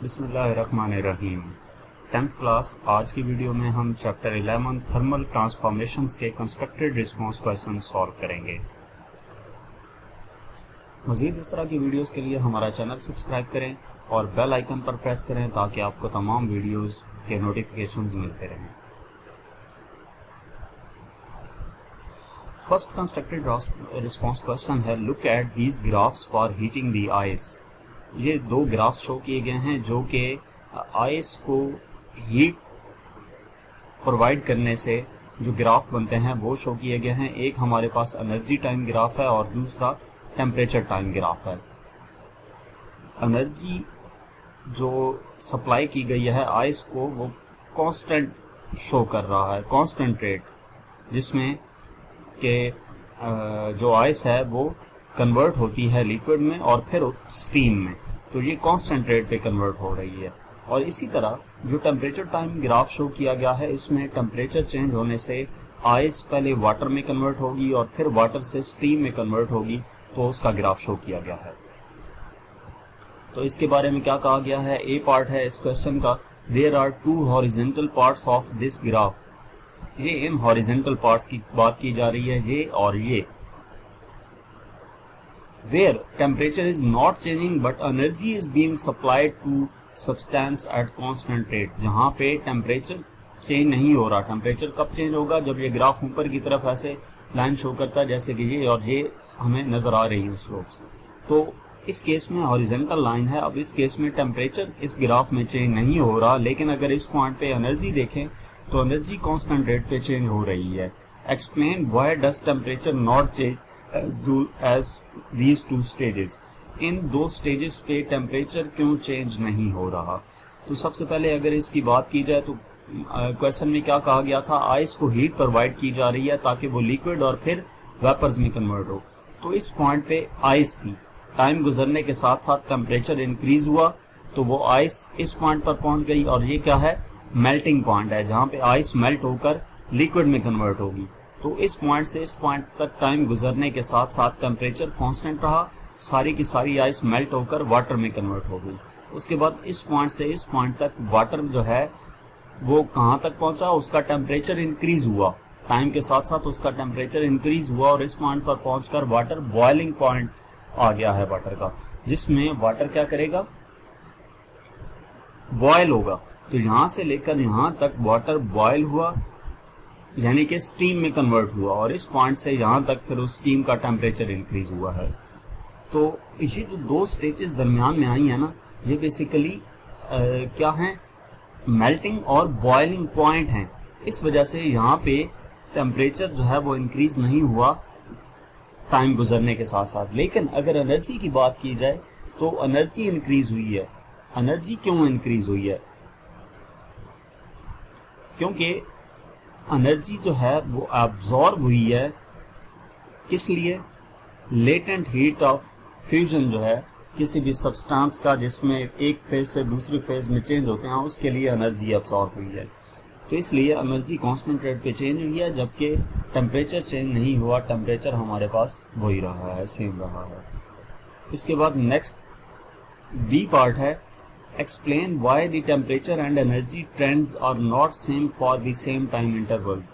बिस्मिल्लाहिर्रहमानिर्रहीम। 10th class आज की वीडियो में हम चैप्टर 11 थर्मल ट्रांसफॉर्मेशंस के कंस्ट्रक्टेड रिस्पांस क्वेश्चन सॉल्व करेंगे। मज़ीद इस तरह की वीडियोस के लिए हमारा चैनल सब्सक्राइब करें और बेल आइकन पर प्रेस करें ताकि आपको तमाम वीडियोस के नोटिफिकेशंस मिलते रहें। फर्स्ट कंस्ट्रक्टेड रिस्पांस क्वेश्चन है, look at these graphs for heating the ice. ये दो ग्राफ्स शो किए गए हैं जो कि आइस को हीट प्रोवाइड करने से जो ग्राफ बनते हैं वो शो किए गए हैं। एक हमारे पास एनर्जी टाइम ग्राफ है और दूसरा टेम्परेचर टाइम ग्राफ है। एनर्जी जो सप्लाई की गई है आइस को वो कांस्टेंट शो कर रहा है, कांस्टेंट रेट, जिसमें कि जो आइस है वो कन्वर्ट होती है लिक्विड में और फिर स्टीम में, तो ये कांस्टेंट रेट पे कन्वर्ट हो रही है। और इसी तरह जो टेम्परेचर टाइम ग्राफ शो किया गया है इसमें टेम्परेचर चेंज होने से आइस पहले वाटर में कन्वर्ट होगी और फिर वाटर से स्टीम में कन्वर्ट होगी, तो उसका ग्राफ शो किया गया है। तो इसके बारे में क्या कहा गया है, ए पार्ट है इस क्वेश्चन का, there are two horizontal parts of this graph. ये इन हॉरिजॉन्टल पार्ट्स की बात की जा रही है, ये और ये, where temperature is not changing but energy is being supplied to substance at constant rate। जहाँ पे टेम्परेचर चेंज नहीं हो रहा। टेम्परेचर कब चेंज होगा, जब ये ग्राफ ऊपर की तरफ ऐसे लाइन शो करता है जैसे कि ये, और ये हमें नजर आ रही है स्लोप्स। तो इस केस में हॉरिजॉन्टल लाइन है। अब इस केस में टेम्परेचर इस ग्राफ में चेंज नहीं हो रहा, लेकिन अगर इस पॉइंट पे एनर्जी देखें तो एनर्जी कांस्टेंट रेट पे चेंज हो रही है। Explain why does temperature not change as these two stages। इन दो स्टेजेस पे टेम्परेचर क्यों चेंज नहीं हो रहा। तो सबसे पहले अगर इसकी बात की जाए तो क्वेश्चन में क्या कहा गया था, आइस को हीट प्रोवाइड की जा रही है ताकि वो लिक्विड और फिर वेपर्स में कन्वर्ट हो। तो इस पॉइंट पे आइस थी, टाइम गुजरने के साथ साथ टेम्परेचर इंक्रीज हुआ तो वो आइस इस पॉइंट पर पहुंच गई, और ये क्या है, मेल्टिंग पॉइंट है जहाँ पे आइस मेल्ट होकर लिक्विड में कन्वर्ट होगी। तो इस पॉइंट से इस पॉइंट तक टाइम गुजरने के साथ साथ टेम्परेचर कांस्टेंट रहा, सारी की सारी आइस मेल्ट होकर वाटर में कन्वर्ट हो गई। उसके बाद इस पॉइंट से इस पॉइंट तक वाटर जो है वो कहाँ तक पहुंचा, उसका टेम्परेचर इंक्रीज हुआ, टाइम के साथ साथ उसका टेम्परेचर इंक्रीज हुआ और इस पॉइंट पर पहुंचकर वाटर बॉइलिंग पॉइंट आ गया है वाटर का, जिसमें वाटर क्या करेगा, बॉयल होगा। तो यहां से लेकर यहां तक वाटर बॉयल हुआ, यानी कि स्टीम में कन्वर्ट हुआ, और इस पॉइंट से यहाँ तक फिर उस स्टीम का टेम्परेचर इंक्रीज हुआ है। तो ये जो दो स्टेजेस दरमियान में आई है ना, ये बेसिकली क्या हैं, मेल्टिंग और बॉइलिंग पॉइंट हैं। इस वजह से यहाँ पे टेम्परेचर जो है वो इंक्रीज नहीं हुआ टाइम गुजरने के साथ साथ। लेकिन अगर एनर्जी की बात की जाए तो एनर्जी इंक्रीज हुई है। एनर्जी क्यों इंक्रीज हुई है, क्योंकि एनर्जी जो है वो एब्जॉर्ब हुई है, किस लिए, लेटेंट हीट ऑफ फ्यूजन जो है किसी भी सब्सटेंस का जिसमें एक फेज से दूसरी फेज में चेंज होते हैं, उसके लिए एनर्जी एब्जॉर्ब हुई है। तो इसलिए एनर्जी कांस्टेंट रेट पे चेंज हुई है, जबकि टेम्परेचर चेंज नहीं हुआ, टेम्परेचर हमारे पास वही रहा है, सेम रहा है। इसके बाद नेक्स्ट बी पार्ट है, explain why the temperature and energy trends are not same for the same time intervals।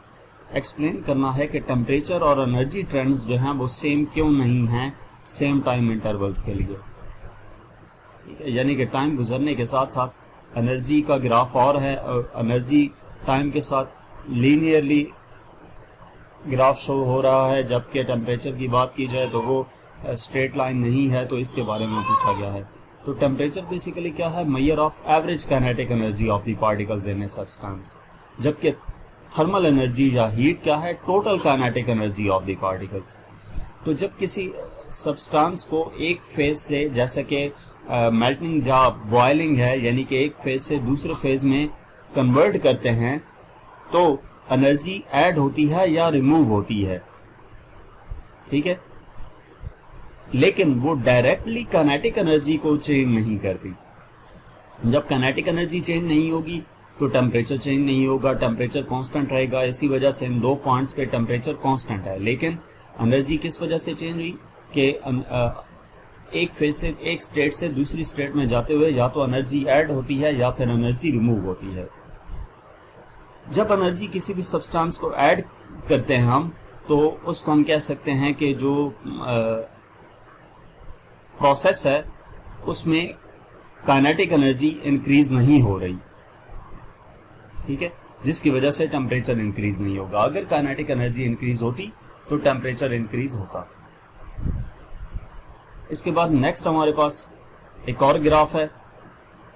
explain करना है कि टेम्परेचर और एनर्जी ट्रेंड्स जो हैं वो सेम क्यों नहीं हैं सेम टाइम इंटरवल्स के लिए। ठीक है, यानी कि टाइम गुजरने के साथ साथ एनर्जी का ग्राफ और है, और एनर्जी टाइम के साथ लीनियरली ग्राफ शो हो रहा है, जबकि टेम्परेचर की बात की जाए तो वो स्ट्रेट लाइन नहीं है। तो इसके बारे में पूछा गया है। तो टेम्परेचर बेसिकली क्या है, measure of average kinetic energy of the particles in a substance, जबकि थर्मल एनर्जी या हीट क्या है, total kinetic energy of the particles. तो जब किसी सब्सटेंस को एक फेज से, जैसे कि मेल्टिंग या बॉइलिंग है, यानी कि एक फेज से दूसरे फेज में कन्वर्ट करते हैं, तो एनर्जी ऐड होती है या रिमूव होती है। ठीक है, लेकिन वो डायरेक्टली काइनेटिक एनर्जी को चेंज नहीं करती। जब काइनेटिक एनर्जी चेंज नहीं होगी तो टेम्परेचर चेंज नहीं होगा, टेम्परेचर कांस्टेंट रहेगा। इसी वजह से इन दो पॉइंट्स पे टेम्परेचर कांस्टेंट है। लेकिन एनर्जी किस वजह से चेंज हुई कि एक फेज से, एक स्टेट से दूसरी स्टेट में जाते हुए या तो एनर्जी ऐड होती है या फिर एनर्जी रिमूव होती है। जब एनर्जी किसी भी सब्सटेंस को ऐड करते हैं हम, तो उसको हम कह सकते हैं कि जो प्रोसेस है उसमें काइनेटिक एनर्जी इंक्रीज नहीं हो रही, ठीक है, जिसकी वजह से टेम्परेचर इंक्रीज नहीं होगा। अगर काइनेटिक एनर्जी इंक्रीज होती तो टेम्परेचर इंक्रीज होता। इसके बाद नेक्स्ट हमारे पास एक और ग्राफ है।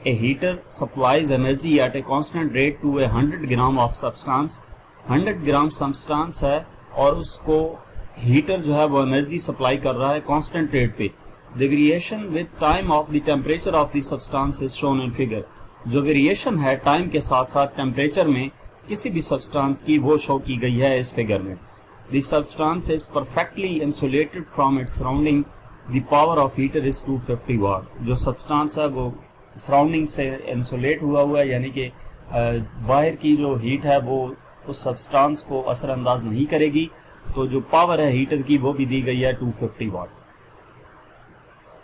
A heater supplies energy at a constant rate to a 100 gram of substance. 100 gram substance है और उसको हीटर जो है वो एनर्जी सप्लाई कर रहा है कांस्टेंट रेट पे। The variation with time of the temperature of the substance is shown in figure. जो वेरिएशन है टाइम के साथ साथ टेम्परेचर में किसी भी सब्सटेंस की, वो शो की गई है इस फिगर में। The substance is perfectly insulated from its surrounding. The power of heater is 250 वाट। जो सब्सटेंस है वो सराउंडिंग से इंसुलेट हुआ है, यानी कि बाहर की जो हीट है वो उस सब्सटेंस को असरअंदाज नहीं करेगी। तो जो पावर है हीटर की वो भी दी गई है 250 वाट।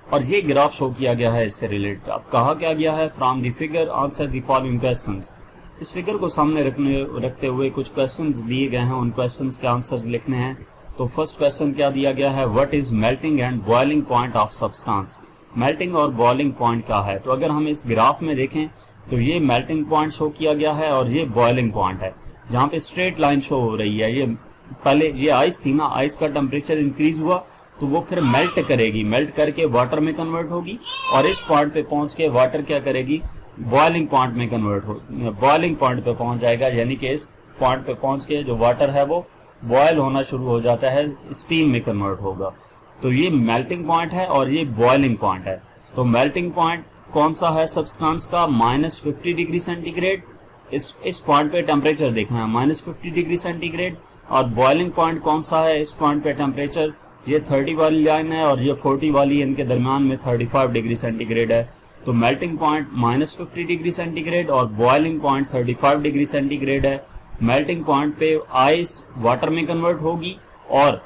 और ये ग्राफ शो किया गया है इससे रिलेटेड। अब कहा क्या गया है, from the figure answer the following questions. इस फिगर को सामने रखते हुए कुछ क्वेश्चंस दिए गए हैं, उन क्वेश्चंस के आंसर्स लिखने हैं। तो फर्स्ट क्वेश्चन क्या दिया गया है, what is melting and boiling point of substance. Melting और बॉइलिंग पॉइंट क्या है। तो अगर हम इस ग्राफ में देखें तो ये मेल्टिंग पॉइंट शो किया गया है और ये बॉइलिंग पॉइंट है, जहाँ पे स्ट्रेट लाइन शो हो रही है। ये पहले ये आइस थी ना, आइस का टेम्परेचर इंक्रीज हुआ तो वो फिर मेल्ट करेगी, मेल्ट करके वाटर में कन्वर्ट होगी और इस पॉइंट पे पहुंच के वाटर क्या करेगी, बॉइलिंग पॉइंट में कन्वर्ट हो, बॉइलिंग पॉइंट पे पहुंच जाएगा। यानी कि इस पॉइंट पे पहुंच के जो वाटर है वो बॉयल होना शुरू हो जाता है, स्टीम में कन्वर्ट होगा। तो ये मेल्टिंग पॉइंट है और ये बॉइलिंग पॉइंट है। तो मेल्टिंग पॉइंट कौन सा है सब्सटेंस का, -50 डिग्री सेंटीग्रेड। इस पॉइंट पे टेम्परेचर देखना है -50 डिग्री सेंटीग्रेड। और बॉइलिंग पॉइंट कौन सा है, इस पॉइंट पे टेम्परेचर ये 30 वाली लाइन है और ये 40 वाली, इनके दरमियान में 35 डिग्री सेंटीग्रेड है। तो मेल्टिंग पॉइंट -50 डिग्री सेंटीग्रेड और बॉइलिंग पॉइंट 35 डिग्री सेंटीग्रेड है। मेल्टिंग पॉइंट पे आइस वाटर में कन्वर्ट होगी और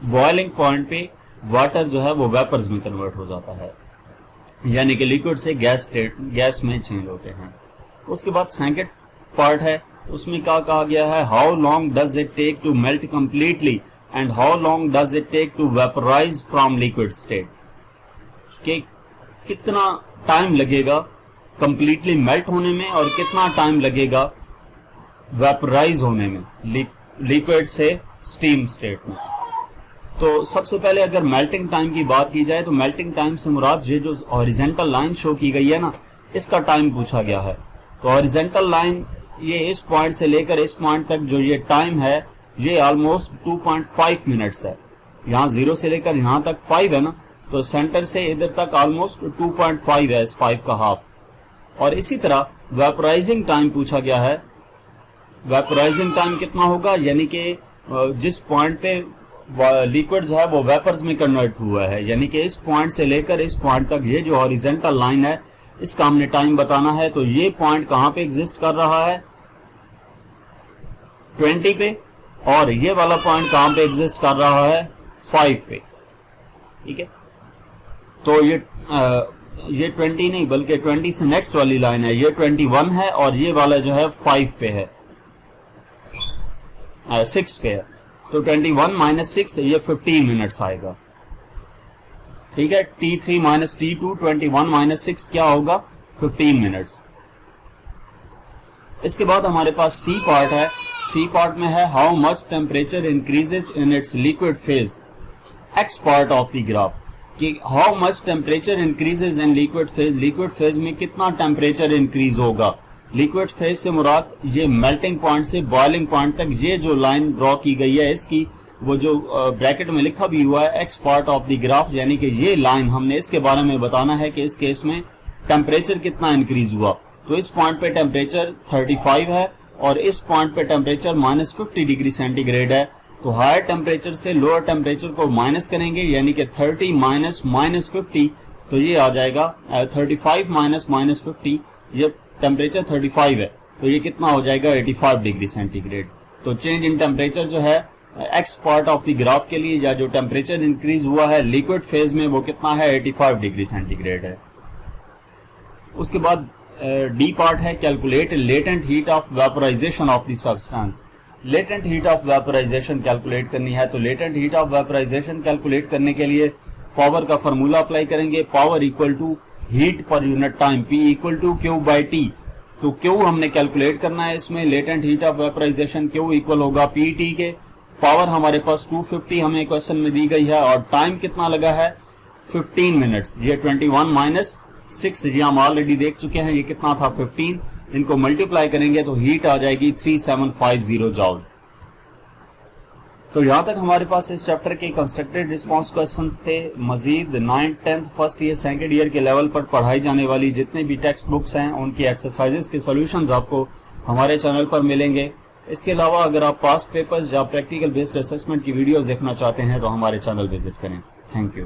बॉइलिंग पॉइंट पे वाटर जो है वो वेपर्स में कन्वर्ट हो जाता है, यानी कि लिक्विड से गैस में चेंज होते हैं। उसके बाद सेकंड पार्ट है, उसमें क्या कहा गया है, how long does it take to melt completely and how long does it take to vaporize from liquid state. कि कितना टाइम लगेगा कंप्लीटली मेल्ट होने में और कितना टाइम लगेगा वेपराइज होने में लिक्विड से स्टीम स्टेट में। तो सबसे पहले अगर मेल्टिंग टाइम की बात की जाए तो मेल्टिंग टाइम से मुराद ये जो हॉरिजॉन्टल लाइन शो की गई है ना, इसका टाइम पूछा गया है। तो हॉरिजॉन्टल लाइन ये इस पॉइंट से लेकर इस पॉइंट तक जो ये टाइम है ये ऑलमोस्ट 2.5 मिनट्स है। यहाँ 0 से लेकर यहाँ तक 5 है ना, तो सेंटर से इधर तक ऑलमोस्ट 2.5 है, इस 5 का हाफ। और इसी तरह वेपराइजिंग टाइम पूछा गया है। वेपराइजिंग टाइम कितना होगा, यानी कि जिस पॉइंट पे लिक्विड जो है वो वेपर्स में कन्वर्ट हुआ है, यानी कि इस पॉइंट से लेकर इस पॉइंट तक ये जो हॉरिजॉन्टल लाइन है इसका हमने टाइम बताना है। तो ये पॉइंट कहां पे एग्जिस्ट कर रहा है, 20 पे, और ये वाला पॉइंट कहां पे एग्जिस्ट कर रहा है, 5 पे। ठीक है, तो ये 20 नहीं बल्कि 20 से नेक्स्ट वाली लाइन है, ये 21 है और ये वाला जो है 5 पे है, 6 पे है। तो 21 - 6 ये 15 मिनट्स आएगा। ठीक है, T3 - T2, 21 - 6 क्या होगा, 15 मिनट्स। इसके बाद हमारे पास सी पार्ट है। सी पार्ट में है how much temperature increases in its liquid phase. X part of the graph कि how much temperature increases in liquid phase, liquid phase में कितना टेम्परेचर इंक्रीज होगा। लिक्विड फेज से मुराद ये मेल्टिंग पॉइंट से बॉइलिंग पॉइंट तक ये जो लाइन ड्रॉ की गई है, इसकी वो जो ब्रैकेट में लिखा भी हुआ है x part of the graph, यानी कि ये लाइन हमने इसके बारे में बताना है कि इस केस में टेम्परेचर कितना इंक्रीज हुआ। तो इस पॉइंट पे टेम्परेचर 35 है और इस पॉइंट पे टेम्परेचर -50 डिग्री सेंटीग्रेड है। तो हायर टेम्परेचर से लोअर टेम्परेचर को माइनस करेंगे, यानी कि 30 - -50, तो ये आ जाएगा 35 - -50, ये टेम्परेचर 35 है तो ये कितना हो जाएगा, 85 डिग्री सेंटीग्रेड। तो चेंज इन टेम्परेचर जो है x part of the graph के लिए या जो टेम्परेचर इंक्रीज हुआ है लिक्विड फेज में वो कितना है 85 डिग्री सेंटीग्रेड है। उसके बाद डी पार्ट है calculate latent heat of vaporization of the substance. Latent heat of vaporization calculate करनी है तो latent heat of vaporization calculate करने के लिए पावर का फॉर्मूला अप्लाई करेंगे। पावर इक्वल टू हीट पर unit time, P equal to Q by T। तो Q हमने कैलकुलेट करना है इसमें, latent heat of vaporization Q equal होगा PT के। पावर हमारे पास 250 हमें क्वेश्चन में दी गई है और टाइम कितना लगा है 15 मिनट्स। ये 21 माइनस 6 ये हम ऑलरेडी देख चुके हैं, ये कितना था 15। इनको मल्टीप्लाई करेंगे तो हीट आ जाएगी 3750 जॉल। तो यहां तक हमारे पास इस चैप्टर के कंस्ट्रक्टेड रिस्पांस क्वेश्चंस थे। मजीद 9th 10th first year second year के लेवल पर पढ़ाई जाने वाली जितने भी टेक्स्ट बुक्स हैं उनकी एक्सरसाइजेस के सॉल्यूशंस आपको हमारे चैनल पर मिलेंगे। इसके अलावा अगर आप पास्ट पेपर्स या प्रैक्टिकल बेस्ड असेसमेंट की वीडियोस देखना चाहते हैं तो हमारे चैनल विजिट करें। Thank you.